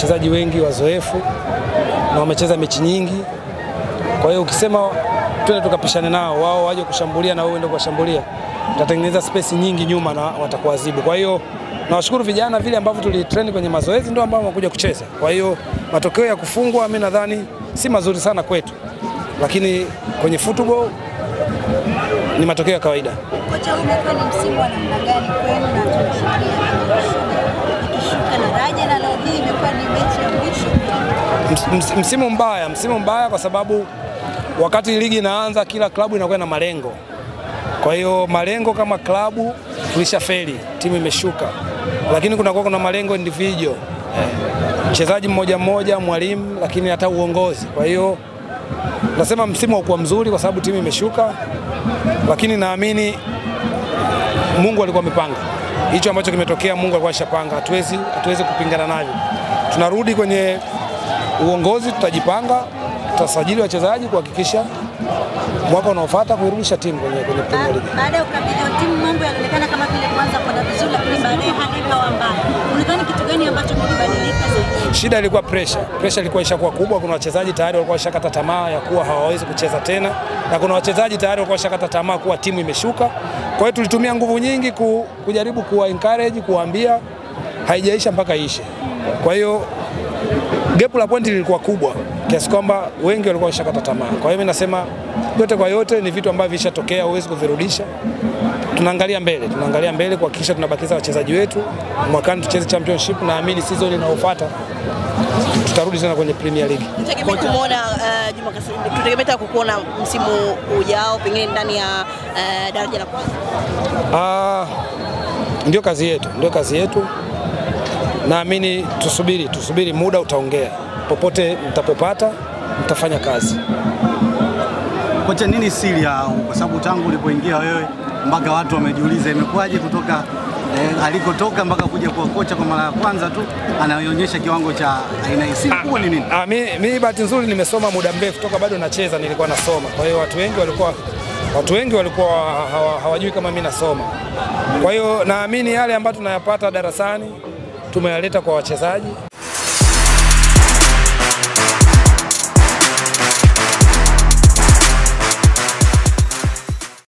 wachezaji wengi wazoefu na wamecheza mechi nyingi. Kwa hiyo ukisema twende tukapishane nao, wao waje kushambulia na wewe ndio kuwashambulia, tutatengeneza space nyingi nyuma na watakuadhibu. Kwa hiyo nawashukuru vijana, vile ambavyo tulitrain kwenye mazoezi ndio ambao wamekuja kucheza. Kwa hiyo matokeo ya kufungwa mimi nadhani si mazuri sana kwetu, lakini kwenye football ni matokeo ya kawaida. Kocha, umekuwa ni msimu wa namna gani kwenu na tunashuhudia ikishuka na daraja, na leo hii imekuwa ni mechi ya mwisho? Msimu mbaya kwa sababu wakati ligi inaanza kila klabu inakuwa na malengo. Kwa hiyo malengo kama klabu tulishafeli, timu imeshuka. Lakini kuna malengo individual. Mchezaji mmoja mmoja, mwalimu, lakini hata uongozi. Kwa hiyo nasema msimu haukuwa mzuri kwa sababu timu imeshuka, lakini naamini Mungu alikuwa amepanga. Hicho ambacho kimetokea Mungu alikuwa ashapanga. Hatuwezi kupingana navyo. Tunarudi kwenye uongozi, tutajipanga, tutasajili wachezaji kuhakikisha mwaka unaofuata kuirudisha timu kwenye Premier League. Baada ya ukabidhi wa timu mambo yanaonekana kama vile kwanza kwa vizuri, lakini baadaye hali ikawa mbaya. Unaona kitu gani ambacho kilibadilika zaidi? Shida ilikuwa pressure. Pressure ilikuwa ishakuwa kubwa. Kuna wachezaji tayari walikuwa washakata tamaa ya kuwa hawawezi kucheza tena, na kuna wachezaji tayari walikuwa washakata tamaa kuwa timu imeshuka. Kwa hiyo tulitumia nguvu nyingi kujaribu kuwa encourage, kuambia haijaisha mpaka ishe. Kwa hiyo gap la pointi lilikuwa kubwa kiasi kwamba wengi walikuwa washakata tamaa. Kwa hiyo mimi nasema yote kwa yote ni vitu ambavyo vishatokea, huwezi kuvirudisha. Tunaangalia mbele kuhakikisha tunabakiza wachezaji wetu. Mwakani tucheze championship, na naamini season inayofuata tutarudi tena kwenye Premier League. Tutegemea kumuona Juma Kaseja, tutegemea kukuona msimu ujao pengine ndani ya daraja la kwanza. Ndio kazi yetu. Naamini tusubiri muda utaongea. Popote mtapopata mtafanya kazi. Kocha, nini siri ya, kwa sababu tangu ulipoingia wewe mpaka watu wamejiuliza imekuwaje kutoka alikotoka mpaka kuja kuwa kocha kwa mara ya kwanza tu anaonyesha kiwango cha aina hii? Siri kubwa ni nini? Mimi bahati nzuri nimesoma muda mrefu, toka bado nacheza nilikuwa nasoma. Kwa hiyo watu wengi walikuwa hawajui kama mimi nasoma. Kwa hiyo naamini yale ambayo tunayapata darasani tumeyaleta kwa wachezaji.